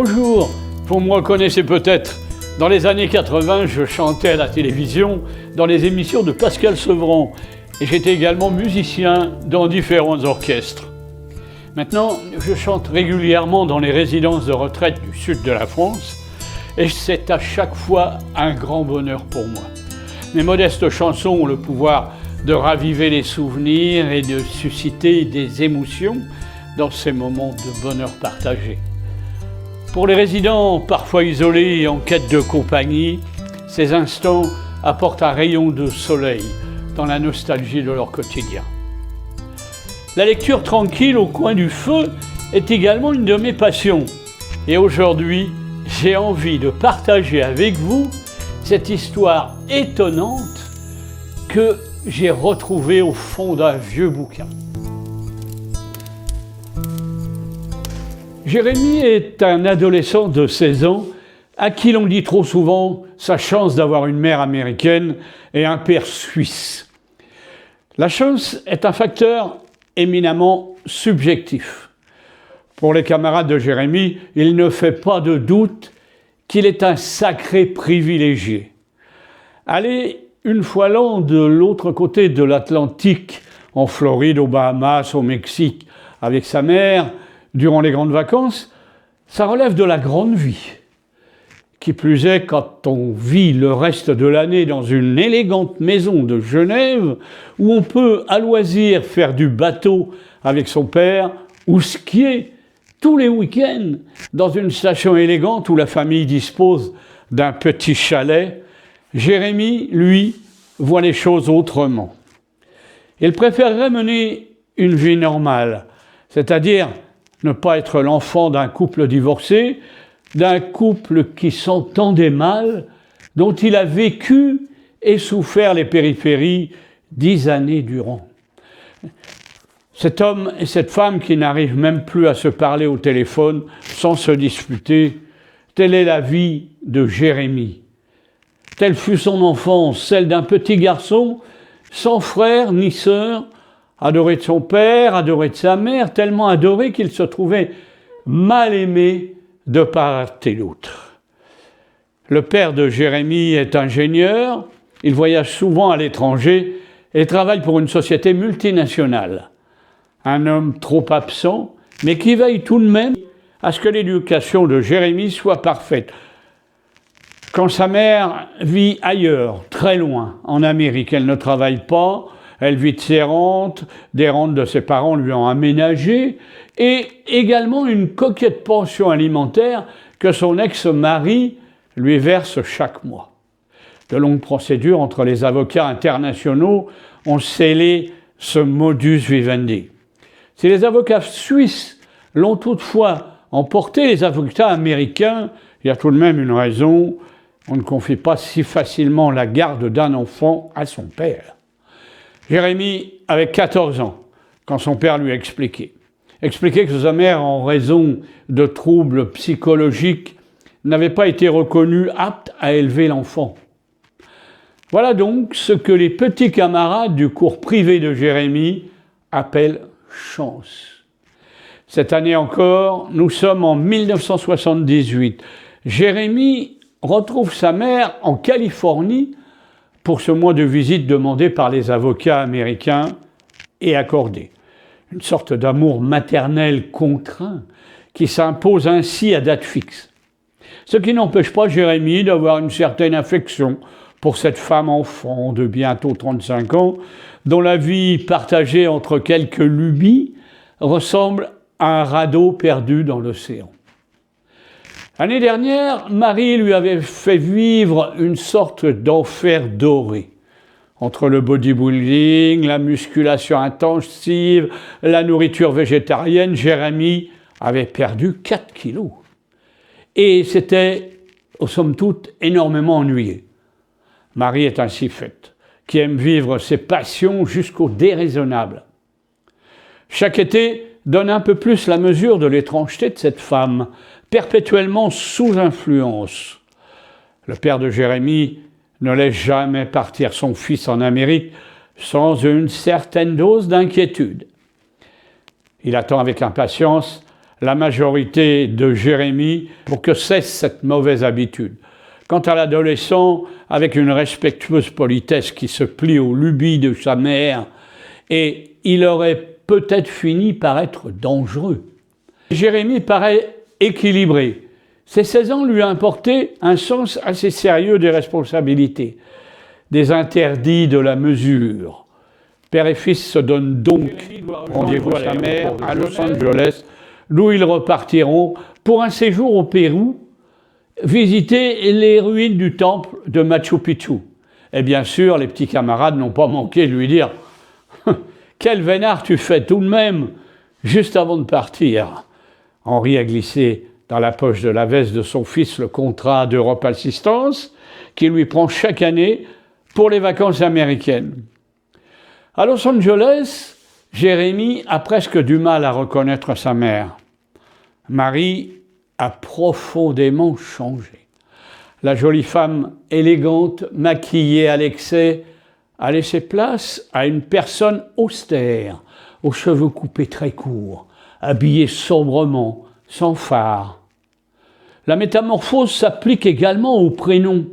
Bonjour, vous me reconnaissez peut-être. Dans les années 80, je chantais à la télévision dans les émissions de Pascal Sevran et j'étais également musicien dans différents orchestres. Maintenant, je chante régulièrement dans les résidences de retraite du sud de la France et c'est à chaque fois un grand bonheur pour moi. Mes modestes chansons ont le pouvoir de raviver les souvenirs et de susciter des émotions dans ces moments de bonheur partagé. Pour les résidents parfois isolés et en quête de compagnie, ces instants apportent un rayon de soleil dans la nostalgie de leur quotidien. La lecture tranquille au coin du feu est également une de mes passions. Et aujourd'hui, j'ai envie de partager avec vous cette histoire étonnante que j'ai retrouvée au fond d'un vieux bouquin. Jérémy est un adolescent de 16 ans à qui l'on dit trop souvent sa chance d'avoir une mère américaine et un père suisse. La chance est un facteur éminemment subjectif. Pour les camarades de Jérémy, il ne fait pas de doute qu'il est un sacré privilégié. Aller une fois l'an de l'autre côté de l'Atlantique, en Floride, aux Bahamas, au Mexique, avec sa mère, durant les grandes vacances, ça relève de la grande vie. Qui plus est, quand on vit le reste de l'année dans une élégante maison de Genève, où on peut à loisir faire du bateau avec son père, ou skier tous les week-ends dans une station élégante où la famille dispose d'un petit chalet, Jérémy, lui, voit les choses autrement. Il préférerait mener une vie normale, c'est-à-dire ne pas être l'enfant d'un couple divorcé, d'un couple qui s'entendait mal, dont il a vécu et souffert les périphéries 10 années durant. Cet homme et cette femme qui n'arrivent même plus à se parler au téléphone sans se disputer, telle est la vie de Jérémy. Telle fut son enfance, celle d'un petit garçon sans frère ni sœur, adoré de son père, adoré de sa mère, tellement adoré qu'il se trouvait mal aimé de part et d'autre. Le père de Jérémy est ingénieur, il voyage souvent à l'étranger et travaille pour une société multinationale. Un homme trop absent, mais qui veille tout de même à ce que l'éducation de Jérémy soit parfaite. Quand sa mère vit ailleurs, très loin, en Amérique, elle ne travaille pas, elle vit de ses rentes, des rentes de ses parents lui ont aménagées, et également une coquette pension alimentaire que son ex-mari lui verse chaque mois. De longues procédures entre les avocats internationaux ont scellé ce modus vivendi. Si les avocats suisses l'ont toutefois emporté, les avocats américains, il y a tout de même une raison, on ne confie pas si facilement la garde d'un enfant à son père. Jérémy avait 14 ans quand son père lui a expliqué que sa mère, en raison de troubles psychologiques, n'avait pas été reconnue apte à élever l'enfant. Voilà donc ce que les petits camarades du cours privé de Jérémy appellent chance. Cette année encore, nous sommes en 1978. Jérémy retrouve sa mère en Californie pour ce mois de visite demandé par les avocats américains et accordé. Une sorte d'amour maternel contraint qui s'impose ainsi à date fixe. Ce qui n'empêche pas Jérémy d'avoir une certaine affection pour cette femme enfant de bientôt 35 ans, dont la vie partagée entre quelques lubies ressemble à un radeau perdu dans l'océan. L'année dernière, Marie lui avait fait vivre une sorte d'enfer doré. Entre le bodybuilding, la musculation intensive, la nourriture végétarienne, Jérémy avait perdu 4 kilos. Et s'était, somme toute, énormément ennuyé. Marie est ainsi faite, qui aime vivre ses passions jusqu'au déraisonnable. Chaque été donne un peu plus la mesure de l'étrangeté de cette femme, perpétuellement sous influence. Le père de Jérémy ne laisse jamais partir son fils en Amérique sans une certaine dose d'inquiétude. Il attend avec impatience la majorité de Jérémie pour que cesse cette mauvaise habitude. Quant à l'adolescent, avec une respectueuse politesse qui se plie aux lubies de sa mère, et il aurait peut-être fini par être dangereux. Jérémie paraît équilibré. Ses 16 ans lui ont apporté un sens assez sérieux des responsabilités, des interdits de la mesure. Père et fils se donnent donc rendez-vous à sa mère à Los Angeles, d'où ils repartiront pour un séjour au Pérou, visiter les ruines du temple de Machu Picchu. Et bien sûr, les petits camarades n'ont pas manqué de lui dire « Quel vénard tu fais tout de même, juste avant de partir !» Henri a glissé dans la poche de la veste de son fils le contrat d'Europe Assistance qu'il lui prend chaque année pour les vacances américaines. À Los Angeles, Jérémie a presque du mal à reconnaître sa mère. Marie a profondément changé. La jolie femme élégante, maquillée à l'excès, a laissé place à une personne austère, aux cheveux coupés très courts, habillée sobrement, sans phare. La métamorphose s'applique également au prénom.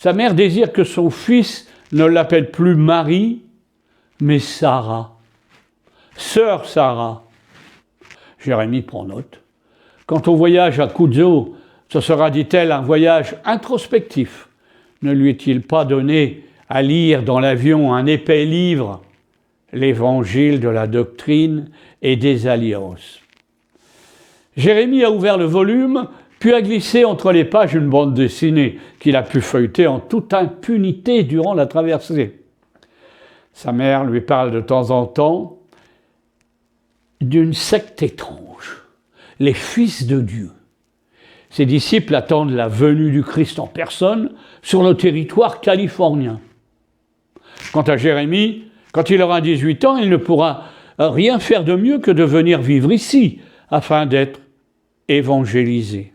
Sa mère désire que son fils ne l'appelle plus Marie, mais Sarah. Sœur Sarah. Jérémie prend note. Quant au voyage à Cuzo, ce sera, dit-elle, un voyage introspectif. Ne lui est-il pas donné à lire dans l'avion un épais livre, l'Évangile de la doctrine et des alliances? Jérémie a ouvert le volume, puis a glissé entre les pages une bande dessinée qu'il a pu feuilleter en toute impunité durant la traversée. Sa mère lui parle de temps en temps d'une secte étrange, les fils de Dieu. Ses disciples attendent la venue du Christ en personne sur le territoire californien. Quant à Jérémie, quand il aura 18 ans, il ne pourra rien faire de mieux que de venir vivre ici, afin d'être évangélisé.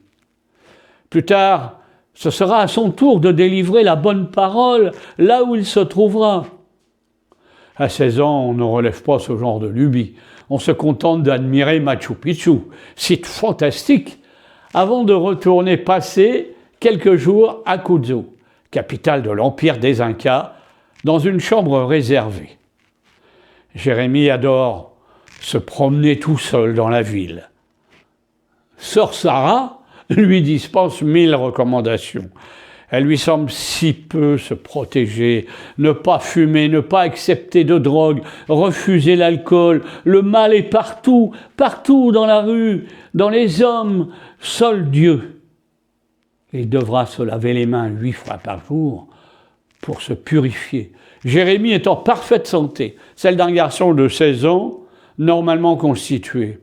Plus tard, ce sera à son tour de délivrer la bonne parole là où il se trouvera. À 16 ans, on ne relève pas ce genre de lubie. On se contente d'admirer Machu Picchu, site fantastique, avant de retourner passer quelques jours à Cuzo, capitale de l'Empire des Incas, dans une chambre réservée. Jérémie adore se promener tout seul dans la ville. Sœur Sarah lui dispense 1000 recommandations. Elle lui semble si peu se protéger, ne pas fumer, ne pas accepter de drogue, refuser l'alcool. Le mal est partout, partout dans la rue, dans les hommes. Seul Dieu. Il devra se laver les mains 8 fois par jour pour se purifier. Jérémie est en parfaite santé, celle d'un garçon de 16 ans, normalement constitué.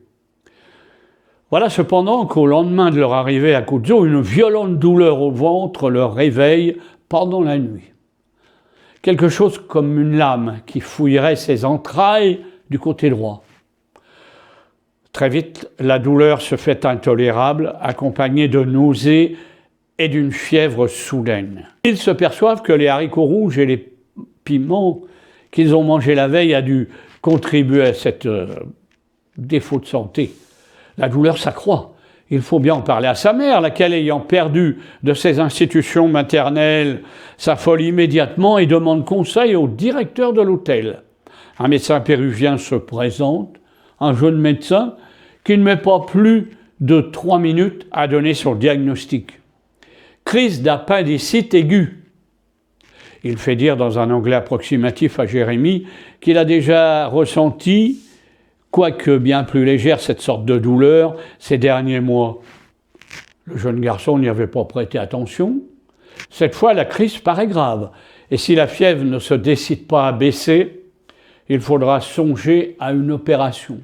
Voilà cependant qu'au lendemain de leur arrivée à Cuzo, une violente douleur au ventre leur réveille pendant la nuit. Quelque chose comme une lame qui fouillerait ses entrailles du côté droit. Très vite, la douleur se fait intolérable, accompagnée de nausées et d'une fièvre soudaine. Ils se perçoivent que les haricots rouges et les piments qu'ils ont mangés la veille a dû contribuer à cette défaut de santé. La douleur s'accroît. Il faut bien en parler à sa mère, laquelle, ayant perdu de ses institutions maternelles, s'affole immédiatement et demande conseil au directeur de l'hôtel. Un médecin péruvien se présente, un jeune médecin qui ne met pas plus de 3 minutes à donner son diagnostic. Crise d'appendicite aiguë. Il fait dire dans un anglais approximatif à Jérémie qu'il a déjà ressenti, quoique bien plus légère, cette sorte de douleur ces derniers mois. Le jeune garçon n'y avait pas prêté attention. Cette fois, la crise paraît grave. Et si la fièvre ne se décide pas à baisser, il faudra songer à une opération.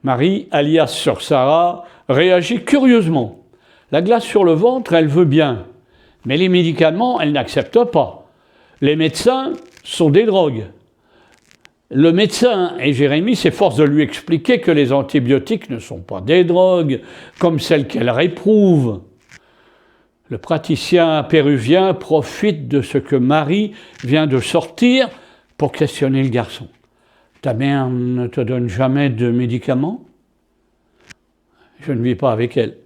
Marie, alias Sœur Sarah, réagit curieusement. La glace sur le ventre, elle veut bien. Mais les médicaments, elle n'accepte pas. Les médecins sont des drogues. Le médecin et Jérémie s'efforcent de lui expliquer que les antibiotiques ne sont pas des drogues, comme celles qu'elle réprouve. Le praticien péruvien profite de ce que Marie vient de sortir pour questionner le garçon. « Ta mère ne te donne jamais de médicaments ?» je ne vis pas avec elle.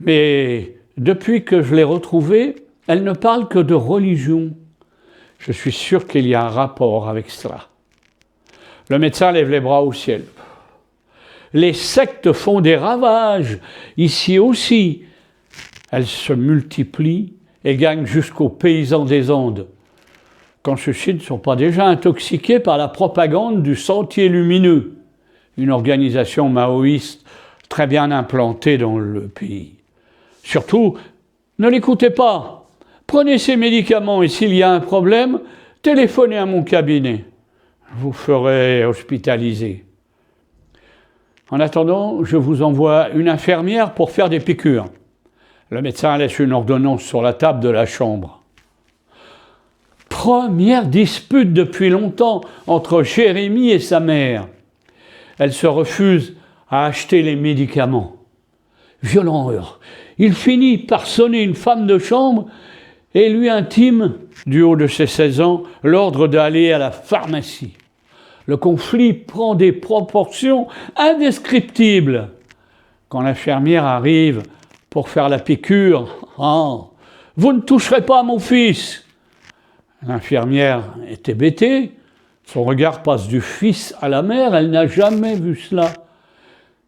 Mais depuis que je l'ai retrouvée, elle ne parle que de religion. Je suis sûr qu'il y a un rapport avec cela. Le médecin lève les bras au ciel. Les sectes font des ravages, ici aussi. Elles se multiplient et gagnent jusqu'aux paysans des Andes. Quand ceux-ci ne sont pas déjà intoxiqués par la propagande du Sentier Lumineux, une organisation maoïste très bien implantée dans le pays. Surtout, ne l'écoutez pas. Prenez ces médicaments et s'il y a un problème, téléphonez à mon cabinet. Je vous ferai hospitaliser. En attendant, je vous envoie une infirmière pour faire des piqûres. Le médecin laisse une ordonnance sur la table de la chambre. Première dispute depuis longtemps entre Jérémie et sa mère. Elle se refuse à acheter les médicaments. Violent heure. Il finit par sonner une femme de chambre et lui intime, du haut de ses 16 ans, l'ordre d'aller à la pharmacie. Le conflit prend des proportions indescriptibles. Quand l'infirmière arrive pour faire la piqûre, « Oh, vous ne toucherez pas à mon fils !» L'infirmière est hébétée. Son regard passe du fils à la mère. Elle n'a jamais vu cela.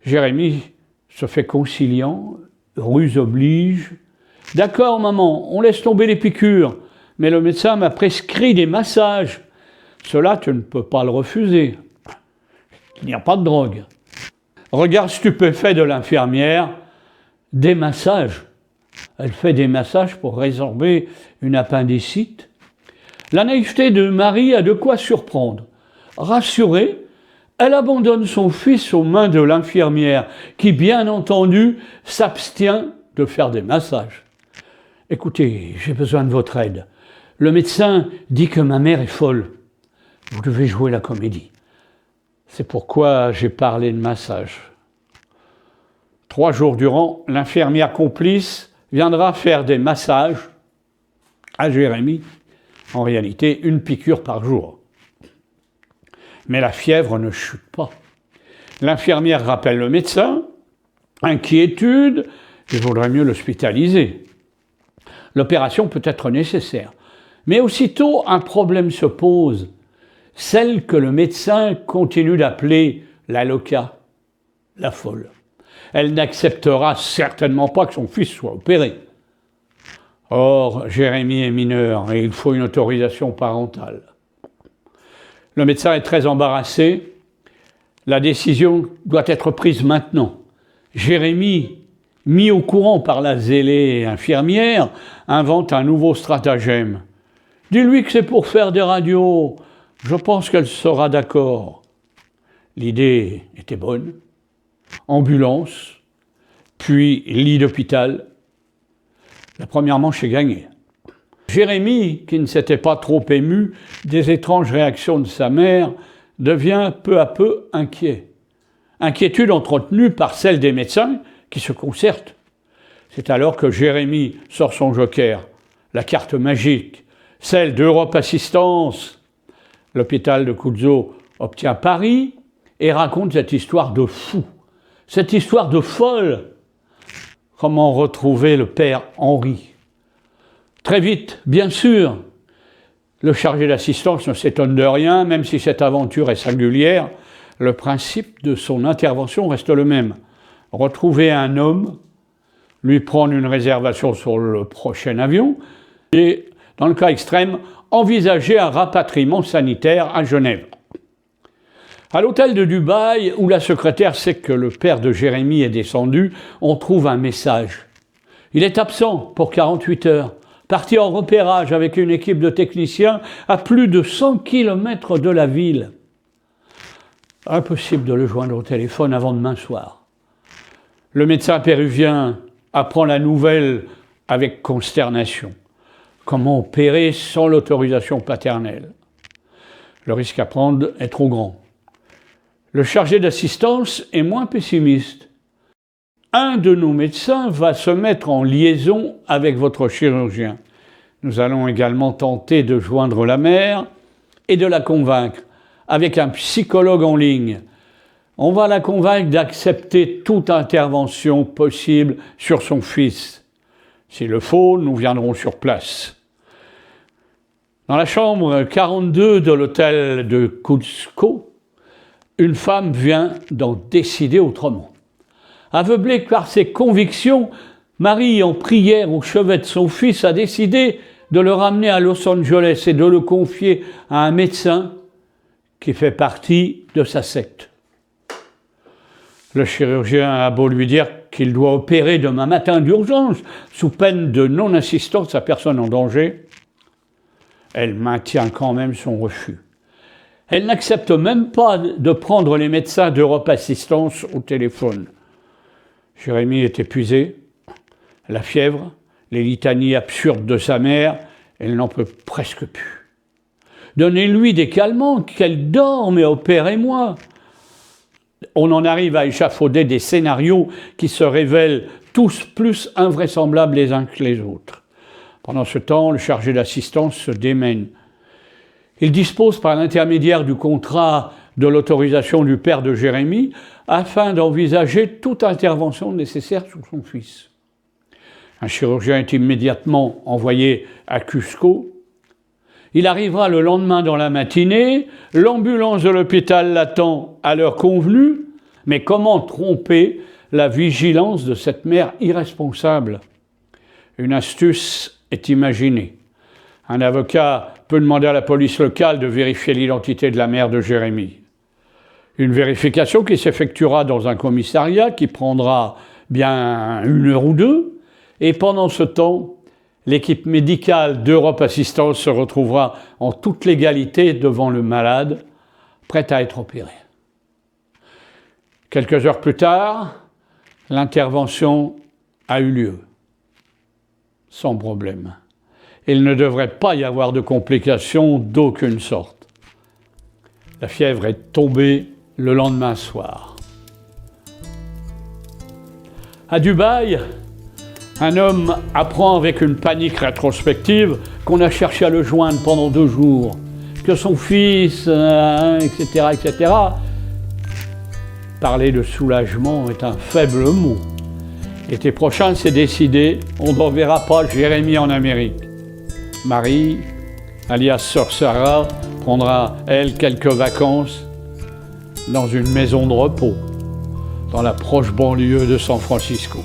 Jérémie se fait conciliant, ruse oblige. « D'accord, maman, on laisse tomber les piqûres, mais le médecin m'a prescrit des massages. Cela, tu ne peux pas le refuser. Il n'y a pas de drogue. » Regard stupéfait de l'infirmière, des massages. Elle fait des massages pour résorber une appendicite. La naïveté de Marie a de quoi surprendre. Rassurée, elle abandonne son fils aux mains de l'infirmière, qui, bien entendu, s'abstient de faire des massages. « Écoutez, j'ai besoin de votre aide. Le médecin dit que ma mère est folle. Vous devez jouer la comédie. C'est pourquoi j'ai parlé de massage. » 3 jours durant, l'infirmière complice viendra faire des massages à Jérémie. En réalité, une piqûre par jour. Mais la fièvre ne chute pas. L'infirmière rappelle le médecin. Inquiétude, il vaudrait mieux l'hospitaliser. L'opération peut être nécessaire. Mais aussitôt, un problème se pose. Celle que le médecin continue d'appeler la loca, la folle. Elle n'acceptera certainement pas que son fils soit opéré. Or, Jérémie est mineur et il faut une autorisation parentale. Le médecin est très embarrassé. La décision doit être prise maintenant. Jérémie, mis au courant par la zélée infirmière, invente un nouveau stratagème. « Dis-lui que c'est pour faire des radios. Je pense qu'elle sera d'accord. » L'idée était bonne. Ambulance, puis lit d'hôpital. La première manche est gagnée. Jérémie, qui ne s'était pas trop ému des étranges réactions de sa mère, devient peu à peu inquiet. Inquiétude entretenue par celle des médecins qui se concertent. C'est alors que Jérémie sort son joker, la carte magique, celle d'Europe Assistance. L'hôpital de Cuzzo obtient Paris et raconte cette histoire de fou, cette histoire de folle. Comment retrouver le père Henri? Très vite, bien sûr. Le chargé d'assistance ne s'étonne de rien, même si cette aventure est singulière. Le principe de son intervention reste le même. Retrouver un homme, lui prendre une réservation sur le prochain avion et, dans le cas extrême, envisager un rapatriement sanitaire à Genève. À l'hôtel de Dubaï, où la secrétaire sait que le père de Jérémie est descendu, on trouve un message. Il est absent pour 48 heures, parti en repérage avec une équipe de techniciens à plus de 100 km de la ville. Impossible de le joindre au téléphone avant demain soir. Le médecin péruvien apprend la nouvelle avec consternation. Comment opérer sans l'autorisation paternelle? Le risque à prendre est trop grand. Le chargé d'assistance est moins pessimiste. Un de nos médecins va se mettre en liaison avec votre chirurgien. Nous allons également tenter de joindre la mère et de la convaincre avec un psychologue en ligne. On va la convaincre d'accepter toute intervention possible sur son fils. S'il le faut, nous viendrons sur place. Dans la chambre 42 de l'hôtel de Cusco, une femme vient d'en décider autrement. Aveuglée par ses convictions, Marie, en prière au chevet de son fils, a décidé de le ramener à Los Angeles et de le confier à un médecin qui fait partie de sa secte. Le chirurgien a beau lui dire qu'il doit opérer demain matin d'urgence, sous peine de non-assistance à personne en danger, elle maintient quand même son refus. Elle n'accepte même pas de prendre les médecins d'Europe Assistance au téléphone. Jérémie est épuisé, la fièvre, les litanies absurdes de sa mère, elle n'en peut presque plus. Donnez-lui des calmants, qu'elle dorme et opérez-moi. On en arrive à échafauder des scénarios qui se révèlent tous plus invraisemblables les uns que les autres. Pendant ce temps, le chargé d'assistance se démène. Il dispose par l'intermédiaire du contrat de l'autorisation du père de Jérémie afin d'envisager toute intervention nécessaire sur son fils. Un chirurgien est immédiatement envoyé à Cusco. Il arrivera le lendemain dans la matinée, l'ambulance de l'hôpital l'attend à l'heure convenue, mais comment tromper la vigilance de cette mère irresponsable? Une astuce est imaginée. Un avocat peut demander à la police locale de vérifier l'identité de la mère de Jérémie. Une vérification qui s'effectuera dans un commissariat qui prendra bien 1 heure ou 2, et pendant ce temps, l'équipe médicale d'Europe Assistance se retrouvera en toute légalité devant le malade, prête à être opéré. Quelques heures plus tard, l'intervention a eu lieu, sans problème. Il ne devrait pas y avoir de complications d'aucune sorte. La fièvre est tombée le lendemain soir. À Dubaï, un homme apprend avec une panique rétrospective qu'on a cherché à le joindre pendant 2 jours, que son fils, etc., etc. Parler de soulagement est un faible mot. L'été prochain, c'est décidé, on n'enverra pas Jérémie en Amérique. Marie, alias Sœur Sarah, prendra, elle, quelques vacances dans une maison de repos, dans la proche banlieue de San Francisco.